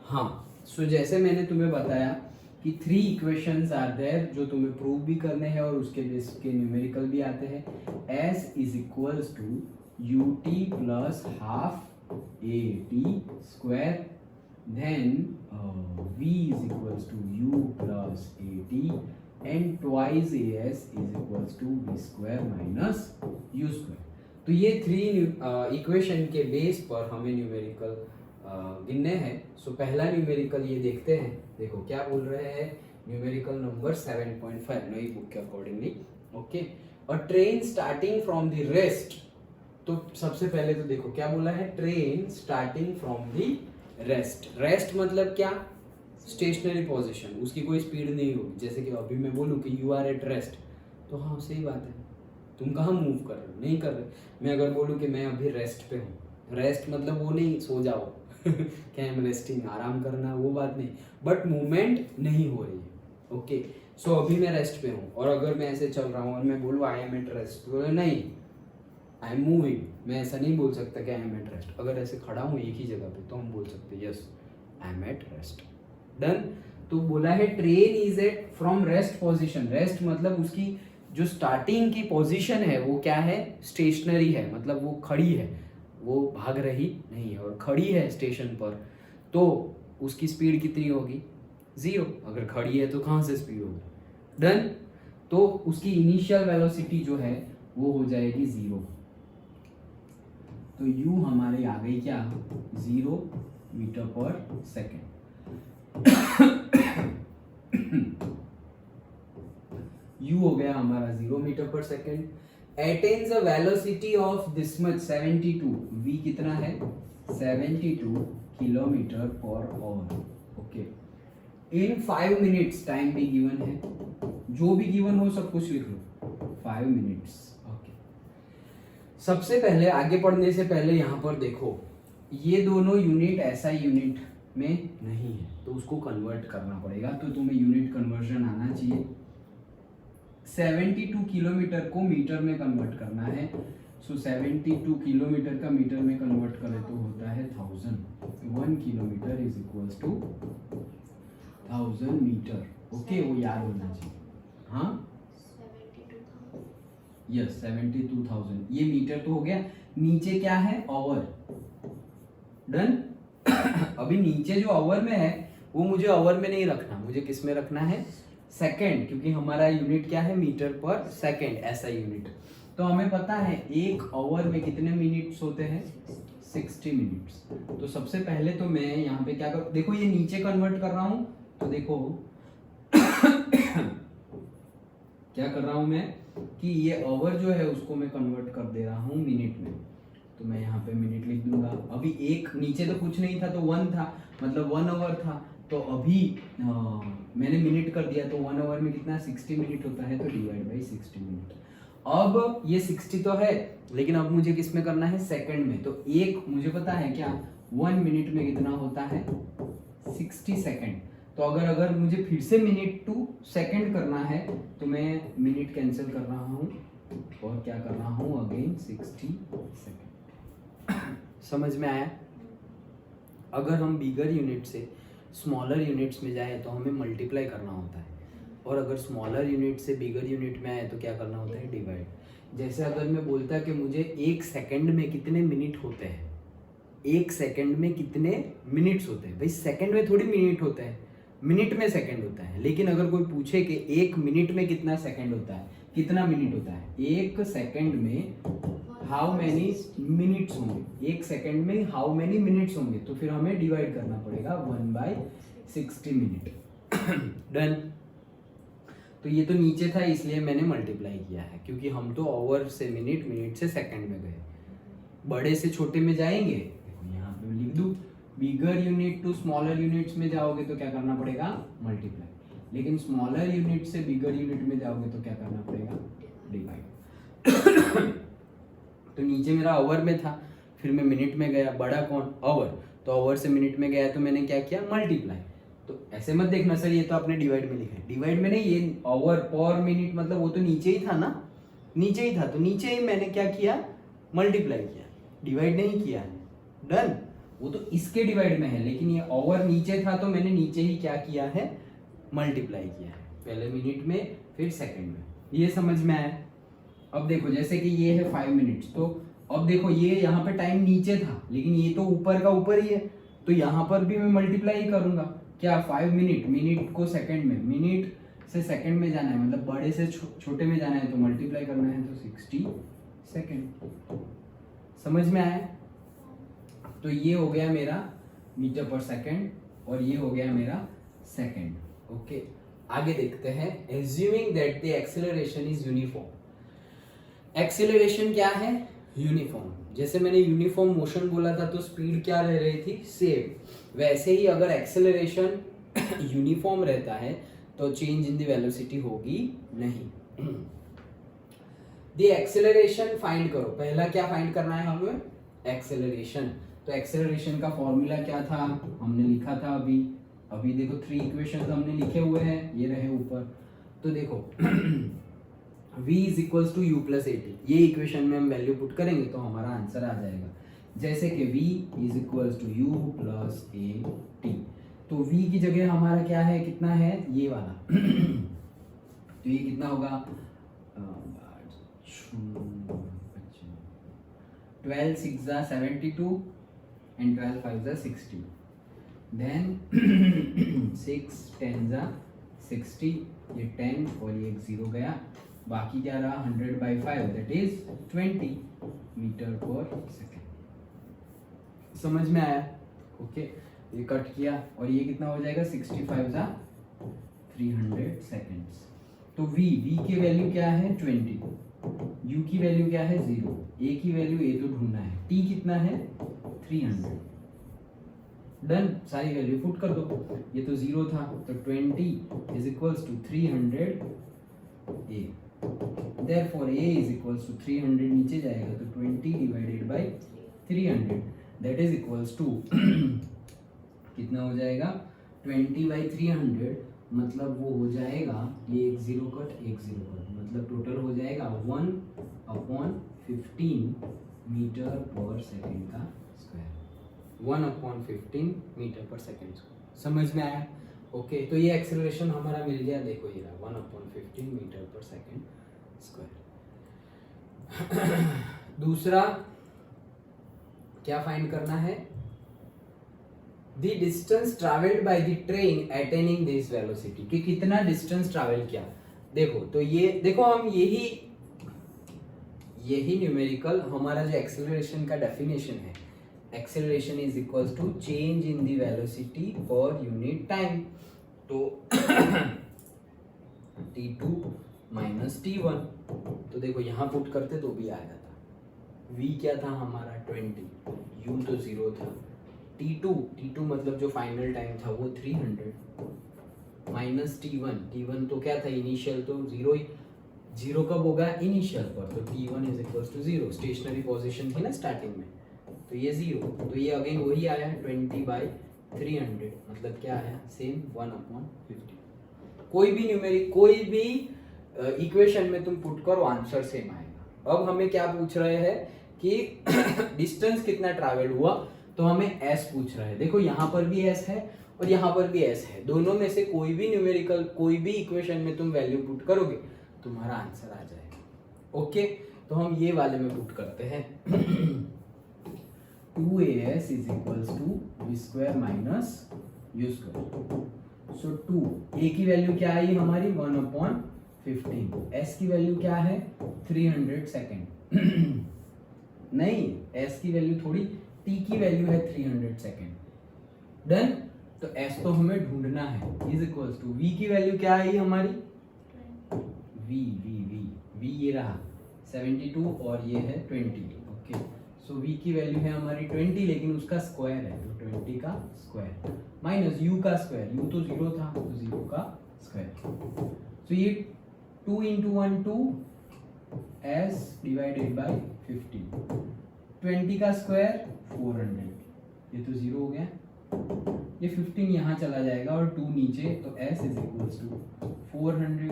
हाँ, सो जैसे मैंने तुम्हें बताया कि 3 इक्वेशंस आर देयर जो तुम्हें प्रूव भी करने हैं और उसके बेस के न्यूमेरिकल भी आते हैं। s is equals to ut plus half a t square, then v is equals to u plus a t and twice as is equals to v square minus u square. तो ये 3 equation के base पर हमें numerical गिनने हैं। सो पहला numerical ये देखते हैं। देखो क्या बोल रहे हैं, न्यूमेरिकल नंबर 7.5 नई बुक के अकॉर्डिंगली। ओके, और train starting from the rest. तो सबसे पहले तो देखो क्या बोला है, train starting from the rest. Rest मतलब क्या, स्टेशनरी पोजीशन, उसकी कोई स्पीड नहीं होगी। जैसे कि अभी मैं बोलूँ कि यू आर एट रेस्ट, तो हाँ सही बात है, तुम कहाँ मूव कर रहे हो, नहीं कर रहे। मैं अगर बोलूँ कि मैं अभी रेस्ट पे हूँ, रेस्ट मतलब वो नहीं सो जाओ क्या आई एम रेस्टिंग, आराम करना, वो बात नहीं, बट मूवमेंट नहीं हो रही है। ओके, सो अभी मैं रेस्ट पे हूँ और अगर मैं ऐसे चल रहा हूँ और मैं बोलूँ आई एम एट रेस्ट, तो नहीं, आई एम मूविंग, मैं ऐसा नहीं बोल सकता कि आई एम एट रेस्ट। अगर ऐसे खड़ा हूँ एक ही जगह पे तो हम बोल सकते yes I am at rest. Done. तो बोला है train is at from rest position. Rest मतलब उसकी जो स्टार्टिंग की पोजीशन है वो क्या है, स्टेशनरी है, मतलब वो खड़ी है, वो भाग रही नहीं है और खड़ी है स्टेशन पर। तो उसकी स्पीड कितनी होगी, 0। अगर खड़ी है तो कहाँ से स्पीड होगी। डन। तो उसकी इनिशियल वेलोसिटी जो है वो हो जाएगी 0। तो u हमारे आ गई क्या, 0 मीटर पर सेकेंड। u हो गया हमारा 0 मीटर पर second. Attains a velocity of this much 72, v कितना है 72 किलोमीटर पर आवर। ओके, इन 5 मिनट्स टाइम भी गिवन है, जो भी गिवन हो सब कुछ लिख लो, 5 मिनट्स। ओके, सबसे पहले आगे बढ़ने से पहले यहाँ पर देखो, ये दोनों यूनिट ऐसा यूनिट में नहीं है तो उसको कन्वर्ट करना पड़ेगा। तो तुम्हें यूनिट कन्वर्जन आना चाहिए। 72 किलोमीटर को मीटर में कन्वर्ट करना है। सो 72 किलोमीटर का मीटर में कन्वर्ट करें तो होता है 1000। 1 kilometre is equals to 1000 metre. Okay, वो याद होना चाहिए। हाँ, यस 72,000। ये मीटर तो हो गया। नीचे क्या है, आवर। डन। अभी नीचे जो आवर में है वो मुझे आवर में नहीं रखना, मुझे किस में रखना है, सेकेंड, क्योंकि हमारा यूनिट क्या है, मीटर पर सेकेंड, ऐसा यूनिट। तो हमें पता है एक आवर में कितने मिनट्स होते हैं, 60 मिनट्स। तो सबसे पहले तो मैं यहाँ पे क्या कर, देखो ये नीचे कन्वर्ट कर रहा हूँ, तो देखो क्या कर रहा हूँ मैं कि ये आवर जो है उसको मैं कन्वर्ट कर दे रहा हूँ मिनट में। तो मैं यहाँ पे मिनट लिख दूंगा। अभी एक नीचे तो कुछ नहीं था तो 1 था, मतलब 1 आवर था। तो अभी मैंने मिनट कर दिया, तो 1 आवर में कितना 60 मिनट होता है, तो डिवाइड बाई 60 मिनट। अब ये 60 तो है, लेकिन अब मुझे किस में करना है, सेकंड में। तो एक मुझे पता है क्या, 1 मिनट में कितना होता है, 60 सेकंड। तो अगर मुझे फिर से मिनट टू सेकंड करना है तो मैं मिनट कैंसिल कर रहा हूँ और क्या कर रहा हूँ, अगेन 60 सेकंड। समझ में आया। अगर हम बिगर यूनिट से स्मॉलर यूनिट्स में जाए तो हमें मल्टीप्लाई करना होता है, और अगर स्मॉलर यूनिट से बिगर यूनिट में आए तो क्या करना होता है, डिवाइड। जैसे अगर मैं बोलता कि मुझे 1 सेकंड में कितने मिनट होते हैं, 1 सेकंड में कितने मिनट्स होते हैं, भाई सेकंड में थोड़ी मिनट होते हैं, मिनट में सेकंड होता है। लेकिन अगर कोई पूछे कि 1 मिनट में कितना सेकंड होता है, कितना मिनट होता है, 1 सेकंड में हाउ मैनी मिनट्स होंगे, 1 सेकंड में हाउ मैनी मिनट्स होंगे, तो फिर हमें डिवाइड करना पड़ेगा 1/60 मिनट। डन। तो ये तो नीचे था इसलिए मैंने मल्टीप्लाई किया है, क्योंकि हम तो आवर से मिनट, मिनट से सेकंड में गए। बड़े से छोटे में जाएंगे, देखो यहाँ पे लिख दूं, bigger unit to smaller units में जाओगे तो क्या करना पड़ेगा, मल्टीप्लाई। लेकिन स्मॉलर यूनिट से बिगर यूनिट में जाओगे तो क्या करना पड़ेगा, डिवाइड। तो नीचे मेरा आवर में था, फिर मैं मिनट में गया, बड़ा कौन, आवर, तो आवर से मिनट में गया तो मैंने क्या किया, मल्टीप्लाई। तो ऐसे मत देखना सर ये तो आपने डिवाइड में लिखा है, डिवाइड में नहीं, ये आवर पर मिनट मतलब वो तो नीचे ही था ना, नीचे ही था, तो नीचे ही मैंने क्या किया, मल्टीप्लाई किया, डिवाइड नहीं किया। डन। वो तो इसके डिवाइड में है, लेकिन ये ओवर नीचे था तो मैंने नीचे ही क्या किया है, मल्टीप्लाई किया है, पहले मिनट में फिर सेकंड में। ये समझ में आया? अब देखो जैसे कि ये है 5 मिनट्स, तो अब देखो ये यहाँ पे टाइम नीचे था लेकिन ये तो ऊपर का ऊपर ही है, तो यहाँ पर भी मैं मल्टीप्लाई करूंगा क्या, 5 मिनट, मिनट को सेकंड में, मिनट से सेकंड में जाना है, मतलब बड़े से छोटे में जाना है तो मल्टीप्लाई करना है, तो 60 सेकंड। समझ में आया? तो ये हो गया मेरा मीटर पर सेकंड और ये हो गया मेरा सेकंड। ओके, आगे देखते हैं। Assuming that the acceleration is uniform. Acceleration क्या है? यूनिफॉर्म। जैसे मैंने यूनिफॉर्म मोशन बोला था तो स्पीड क्या रह रही थी, सेम। वैसे ही अगर एक्सेलरेशन यूनिफॉर्म रहता है तो चेंज इन द वेलोसिटी होगी नहीं। द एक्सेलरेशन फाइंड करो। पहला क्या फाइंड करना है हमें? एक्सेलरेशन। तो एक्सेलरेशन का फॉर्मूला क्या था, हमने लिखा था अभी देखो 3 इक्वेशंस हमने लिखे हुए हैं, ये रहे ऊपर। तो देखो v is equals to u plus a t, ये इक्वेशन में हम वैल्यू पुट करेंगे तो हमारा आंसर आ जाएगा। जैसे कि v is equals to u plus a t, तो v की जगह हमारा क्या है, कितना है, ये वाला तो ये कितना होगा, 12 6 72 and 12 5 60, then 6 10 60, ये 10 और ये 0 गया, बाकी क्या रहा 100/5 दैट इज 20 मीटर पर सेकेंड। समझ में आया? ओके, ये कट किया और ये कितना हो जाएगा 65 300 सेकेंड्स। तो v की वैल्यू क्या है 20, u की वैल्यू क्या है 0, a की वैल्यू a तो ढूंढना है, t कितना है 300। डन, सारी वैल्यू पुट कर दो। ये तो 0 था तो 20 is equals to 300 a, therefore a is equals to 300 नीचे जाएगा तो 20 divided by 300 that is equals to कितना हो जाएगा 20/300, मतलब वो हो जाएगा, ये एक 0 कट एक 0 कट, मतलब टोटल हो जाएगा 1/15 मीटर पर सेकेंड का स्क्वायर, 1/15 मीटर पर सेकेंड स्क्वायर। समझ में आया? ओके, तो ये एक्सेलरेशन हमारा मिल गया, देखो ये रहा 1/15 मीटर पर सेकेंड स्क्वायर। दूसरा क्या फाइंड करना है, the distance travelled by the train attaining this velocity, कि कितना डिस्टेंस ट्रैवल किया। देखो तो ये देखो हम यही न्यूमेरिकल हमारा जो एक्सेलरेशन का डेफिनेशन है, acceleration is equals to change in the velocity per unit time. तो t2 माइनस t1, तो देखो यहाँ पुट करते तो भी आ जाता। v क्या था हमारा 20, u तो 0 था, t2 मतलब जो फाइनल टाइम था वो 300 माइनस t1 तो क्या था इनिशियल, तो 0 कब होगा इनिशियल पर, तो t1 is equals to 0, stationary position थी ना स्टार्टिंग में, तो ये 0, तो ये अगेन वही आया 20/300, मतलब क्या आया सेम 1/50। कोई भी न्यूमेरिक कोई भी इक्वेशन में तुम पुट करो आंसर सेम आएगा। अब हमें क्या पूछ रहे हैं कि डिस्टेंस कितना ट्रैवल हुआ, तो हमें s पूछ रहा है। देखो यहाँ पर भी s है और यहाँ पर भी s है, दोनों में से कोई भी न्यूमेरिकल कोई भी इक्वेशन में तुम वैल्यू पुट करोगे तुम्हारा आंसर आ जाएगा। ओके, तो हम ये वाले में पुट करते हैं 2as is equals to v² minus u²। So 2 a की वैल्यू क्या आई हमारी 1/15, s की वैल्यू क्या है 300 सेकेंड नहीं, s की वैल्यू थोड़ी, t की वैल्यू है 300 सेकेंड। डन, तो s तो हमें ढूंढना है, इज इक्वल्स टू v की वैल्यू क्या आई हमारी v ये रहा 72 और ये है 20। ओके, सो v की वैल्यू है हमारी 20, लेकिन उसका स्क्वायर है तो 20 का स्क्वायर माइनस u का स्क्वायर, u तो 0 था तो 0 का स्क्वायर, तो ये 2 × 1 2 s डिवाइडेड बाय 50, 20 का स्क्वायर 400, ये तो 0 हो गया, ये 15 यहाँ चला जाएगा और 2 नीचे, तो s is equals to 400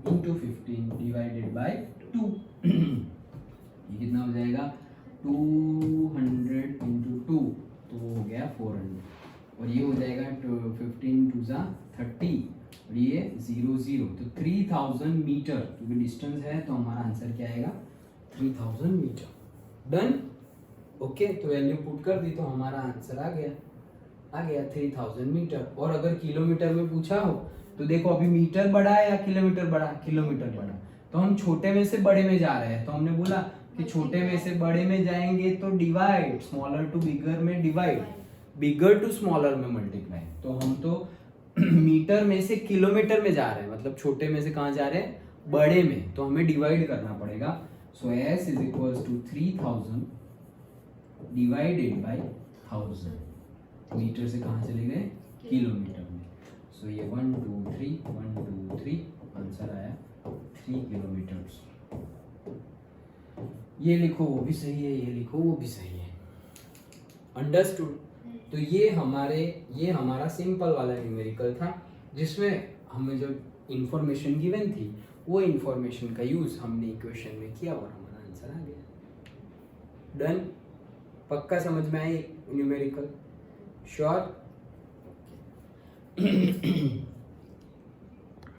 × 15 divided by 2 ये कितना हो जाएगा 200 × 2, तो वो हो गया 400 और ये हो जाएगा 15 टू ज़ा 30 और ये 0 तो 3000 मीटर क्योंकि डिस्टेंस है तो हमारा आंसर क्या आएगा 3000 मीटर। डन। ओके तो वैल्यू पुट कर दी तो हमारा आंसर आ गया 3000 मीटर। और अगर किलोमीटर में पूछा हो तो देखो अभी मीटर बड़ा है या किलोमीटर बड़ा, किलोमीटर बड़ा, तो हम छोटे में से बड़े में जा रहे हैं तो हमने बोला कि छोटे में से बड़े में जाएंगे तो डिवाइड, स्मॉलर टू बिगर में डिवाइड, बिगर टू स्मॉलर में मल्टीप्लाई। तो हम तो मीटर में से किलोमीटर में जा रहे हैं, मतलब छोटे में से कहाँ जा रहे हैं, बड़े में, तो हमें डिवाइड करना पड़ेगा। So s is equals to 3000 divided by 1000। Metre से कहाँ चले गए, किलोमीटर में। सो ये 1 2 3 आंसर आया 3 किलोमीटर्स। ये लिखो वो भी सही है, ये लिखो वो भी सही है। अंडरस्टूड। तो ये हमारा सिंपल वाला न्यूमेरिकल था जिसमें हमें जो इंफॉर्मेशन गिवन थी वो इंफॉर्मेशन का यूज हमने इक्वेशन में किया और हमारा आंसर आ गया। डन। पक्का समझ में आए न्यूमेरिकल? श्योर?